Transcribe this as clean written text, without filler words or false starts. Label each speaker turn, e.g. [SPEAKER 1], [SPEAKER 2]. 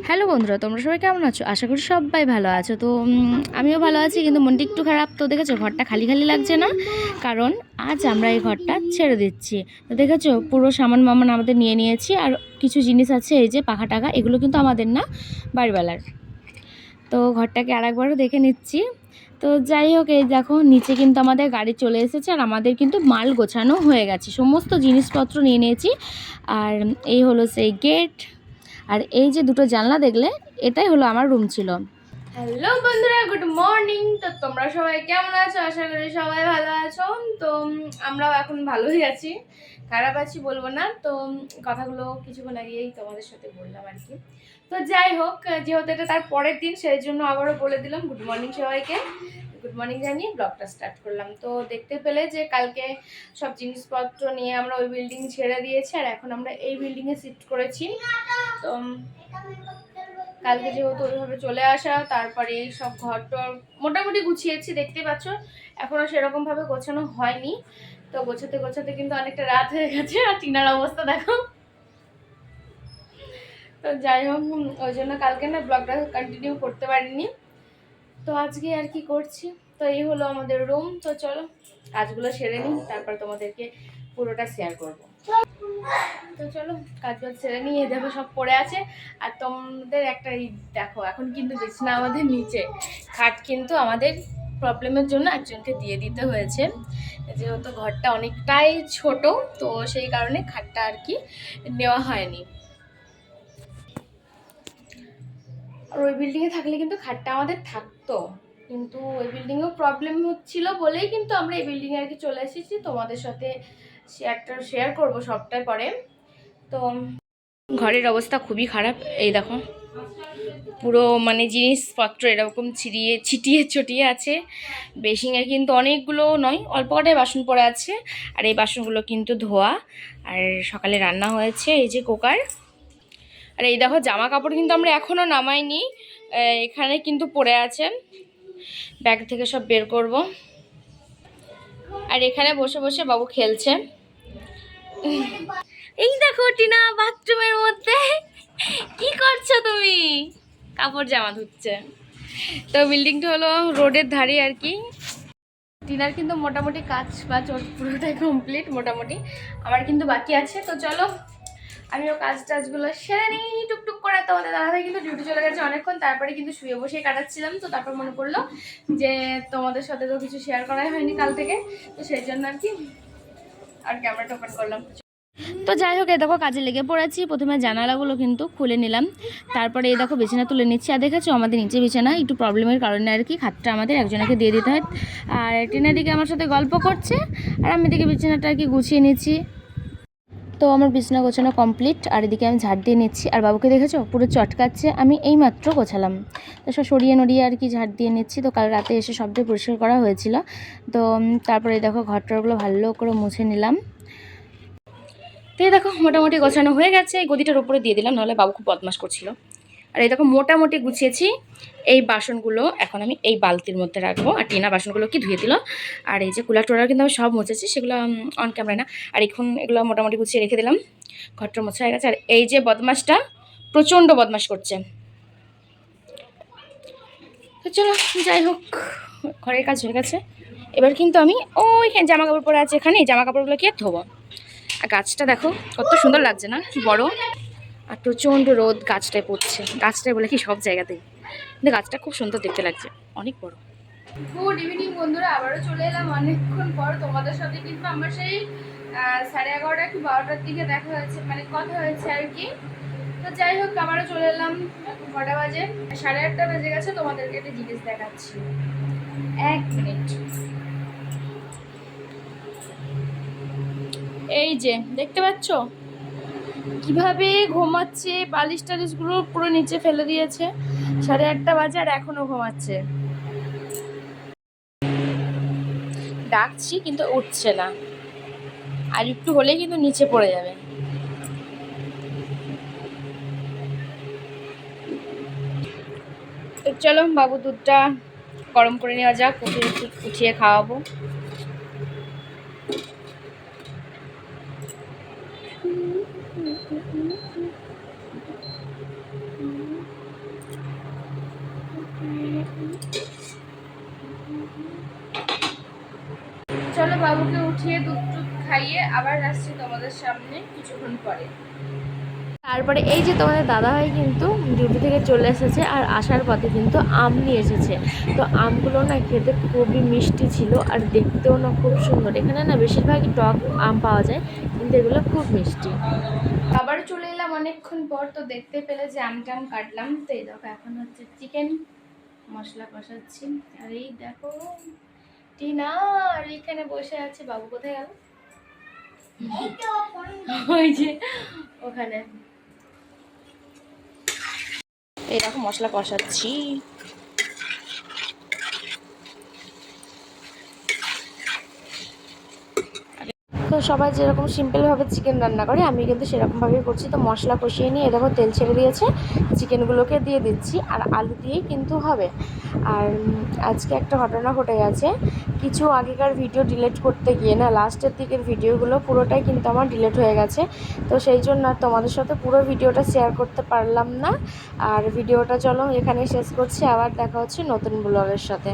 [SPEAKER 1] Hello বন্ধুরা, তোমরা সবাই কেমন আছো? আশা করি সবাই ভালো আছো। তো আমিও ভালো আছি, কিন্তু মনটা একটু খারাপ। তো দেখেছো ঘরটা খালি খালি লাগছে না? কারণ আজ আমরা এই ঘরটা ছেড়ে দিচ্ছি। তো দেখেছো পুরো সামান মামান আমাদের নিয়ে নিয়েছি। আর কিছু জিনিস আছে, এই যে পাখা টাকা, এগুলো কিন্তু আমাদের না, বাড়িওয়ালার। তো ঘরটাকে আরেকবারও দেখে নিচ্ছি। তো যাই হোক, এই দেখো নিচে কিন্তু আমাদের গাড়ি চলে এসেছে, আর আমাদের কিন্তু মাল গোছানো হয়ে গেছে, সমস্ত জিনিসপত্র নিয়ে নিয়েছি। আর এই হলো সেই গেট। আর এই যে দুটো জানলা দেখলে, এটাই হলো আমার রুম ছিল। হ্যালো বন্ধুরা, গুড মর্নিং। তো তোমরা সবাই কেমন আছো? আশা করি সবাই ভালো আছো। তো আমরাও এখন ভালোই আছি, খারাপ আছি বলবো না। তো কথাগুলো কিছুক্ষণ আগেই তোমাদের সাথে বললাম আর কি। তো যাই হোক, যেহেতু এটা তার পরের দিন, সেই জন্য আবারও বলে দিলাম গুড মর্নিং সবাইকে। গুড মর্নিং জানিয়ে ব্লগটা স্টার্ট করলাম। তো দেখতে পেলে যে কালকে সব জিনিসপত্র নিয়ে আমরা ওই বিল্ডিং ছেড়ে দিয়েছি, আর এখন আমরা এই বিল্ডিংয়ে শিফট করেছি। তো কালকে যেহেতু ওইভাবে চলে আসা, তারপরে এই সব ঘর টর মোটামুটি গুছিয়েছি, দেখতে পাচ্ছ। এখনও সেরকমভাবে গোছানো হয়নি। তো গোছাতে গোছাতে কিন্তু অনেকটা রাত হয়ে গেছে, আর টিনার অবস্থা দেখো। তো যাই হোক, ওই জন্য কালকে না ব্লগটা কন্টিনিউ করতে পারিনি। তো আজকে আর কি করছি। তো এই হলো আমাদের রুম। তো চলো কাজগুলো সেরে নিই, তারপর তোমাদেরকে পুরোটা শেয়ার করব। তো চলো কাজগুলো সেরে নিয়ে দেখো সব পড়ে আছে। আর তোমাদের একটা দেখো, এখন কিন্তু বিছানা আমাদের নিচে, খাট কিন্তু আমাদের প্রবলেমের জন্য একজনকে দিয়ে দিতে হয়েছে, যেহেতু ঘরটা অনেকটাই ছোট। তো সেই কারণে খাটটা আর কি নেওয়া হয়নি। আর ওই বিল্ডিংয়ে থাকলে কিন্তু খাটটা আমাদের থাকতো, কিন্তু ওই বিল্ডিংয়েও প্রবলেম হচ্ছিল বলেই কিন্তু আমরা এই বিল্ডিংয়ে আর কি চলে এসেছি। তোমাদের সাথে শেয়ার করবো সবটাই পরে। তো ঘরের অবস্থা খুবই খারাপ, এই দেখো পুরো মানে জিনিসপত্র এরকম ছিটিয়ে ছটিয়ে আছে। বেসিংয়ে কিন্তু অনেকগুলো নয়, অল্প কটাই বাসন পড়ে আছে। আর এই বাসনগুলো কিন্তু ধোয়া। আর সকালে রান্না হয়েছে, এই যে কুকার। আর এই দেখো জামা কাপড় কিন্তু আমরা এখনও নামাইনি, এখানে কিন্তু পড়ে আছে, ব্যাগ থেকে সব বের করব। আর এখানে বসে বসে বাবু খেলছে। এই দেখো টিনা বাথরুমের মধ্যে, কি করছো তুমি? কাপড় জামা ধুচ্ছে। তো বিল্ডিংটা হলো রোডের ধারে আর কি। টিনার কিন্তু মোটামুটি কাজ বাজ পুরোটাই কমপ্লিট মোটামুটি, আমার কিন্তু বাকি আছে। তো চলো আমিও কাজ টাজগুলো সেরে নিই টুকটুক করে। তোমাদের দাদাভাই কিন্তু ডিউটি চলে গেছে অনেকক্ষণ, তারপরে কিন্তু শুয়ে বসেই কাটাচ্ছিলাম। তো তারপর মনে পড়লো যে তোমাদের সাথে তো কিছু শেয়ার করাই হয়নি কাল থেকে, তো সেই জন্য আর কি আর ক্যামেরাটা ওপেন করলাম। তো যাই হোক, এই দেখো কাজে লেগে পড়েছি। প্রথমে জানালাগুলো কিন্তু খুলে নিলাম, তারপরে এই দেখো বিছানা তুলে নিচ্ছি। আর দেখেছো আমাদের নিচে বিছানা একটু প্রবলেমের কারণে আর কি খাটটা আমাদের একজনকে দিয়ে দিতে হয়। আর টিনা দিকে আমার সাথে গল্প করছে, আর আমি দিকে বিছানাটা আর কি গুছিয়ে নিচ্ছি। তো আমার বিছানা গোছানো কমপ্লিট, আর এদিকে আমি ঝাড় দিয়ে নিচ্ছি। আর বাবুকে দেখেছো পুরো চটকাচ্ছে, আমি এই মাত্র গোছালাম। তো সব সরিয়ে নড়িয়ে আর কি ঝাড় দিয়ে নিচ্ছি। তো কাল রাতে এসে সবটাই পরিষ্কার করা হয়েছিল। তো তারপরে দেখো ঘরটাগুলো ভালো করে মুছে নিলাম। তো এই দেখো মোটামুটি গোছানো হয়ে গেছে, এই গদিটার উপরে দিয়ে দিলাম, নাহলে বাবু খুব বদমাশ করছিল। আর এই দেখো মোটামুটি গুছিয়েছি। এই বাসনগুলো এখন আমি এই বালতির মধ্যে রাখবো। আর টিনা বাসনগুলো কি ধুয়ে দিল। আর এই যে কুলার টোলার কিন্তু আমি সব মুছেছি, সেগুলো অন ক্যামেরায় না। আর এখন এগুলো মোটামুটি গুছিয়ে রেখে দিলাম, ঘরটা মোছা হয়ে গেছে। আর এই যে বদমাসটা প্রচণ্ড বদমাস করছে। তো চলো যাই হোক, ঘরের কাজ হয়ে গেছে। এবার কিন্তু আমি ওইখানে জামা কাপড় পরে আছে, এখানে এই জামা কাপড়গুলো কি আর ধোবো। আর গাছটা দেখো কত সুন্দর লাগছে না, বড়। আর প্রচণ্ড রোদ গাছটায় পড়ছে, গাছটায় বলে কি সব জায়গাতেই, কিন্তু গাছটা খুব সুন্দর দেখতে লাগছে, অনেক বড়। গুড ইভিনিং বন্ধুরা, আবারও চলে এলাম অনেকক্ষণ পর তোমাদের সাথে। কিন্তু আমার সেই 11:30 কি 12টার দিকে দেখা হয়েছে, মানে কথা হয়েছে আর কি। তো যাই হোক আবারও চলে এলাম। কটা বাজে? 8:30 বেজে গেছে। তোমাদেরকে একটা জিনিস দেখাচ্ছি, 1 মিনিট। এই যে দেখতে পাচ্ছ কিভাবে ঘুমাচ্ছে, বালিশ টালিশগুলো পুরো নিচে ফেলে দিয়েছে। 8:30 বাজে আর এখনো ঘুমাচ্ছে। ডাকছি কিন্তু উঠছে না, আর একটু হলেই কিন্তু নিচে পড়ে যাবে। তো চলো বাবু দুধটা গরম করে নেওয়া যাক, উঠিয়ে খাওয়াবো। বাবুকে উঠিয়ে দুধ টুধ খাইয়ে আবার আসছি তোমাদের সামনে কিছুক্ষণ পরে। তারপরে এই যে তোমাদের দাদাভাই কিন্তু ডিউটি থেকে চলে এসেছে, আর আসার পথে কিন্তু আম নিয়ে এসেছে। তো আমগুলো না খেতে খুবই মিষ্টি ছিল, আর দেখতেও না খুব সুন্দর। এখানে না বেশিরভাগই টক আম পাওয়া যায়, কিন্তু এগুলো খুব মিষ্টি। আবার চলে এলাম অনেকক্ষণ পর, তো দেখতে পেলে যে আম টাম কাটলাম। তো এই দেখো এখন হচ্ছে চিকেন মশলা কষাচ্ছি। আর এই দেখো টিনা আর এখানে বসে আছে। বাবু কোথায় গেল? ওই যে ওখানে। এই দেখো মশলা কষাচ্ছি। তো সবাই যেরকম সিম্পলভাবে চিকেন রান্না করে, আমি কিন্তু সেরকমভাবেই করছি। তো মশলা কষিয়ে নিয়ে দেখো তেল ছেড়ে দিয়েছে, চিকেনগুলোকে দিয়ে দিচ্ছি, আর আলু দিয়েই কিন্তু হবে। আর আজকে একটা ঘটনা ঘটে গেছে, কিছু আগেকার ভিডিও ডিলিট করতে গিয়ে না লাস্টের দিকের ভিডিওগুলো পুরোটাই কিন্তু আমার ডিলিট হয়ে গেছে। তো সেই জন্য তোমাদের সাথে পুরো ভিডিওটা শেয়ার করতে পারলাম না। আর ভিডিওটা চলো এখানে শেষ করছি, আবার দেখা হচ্ছে নতুন ব্লগের সাথে।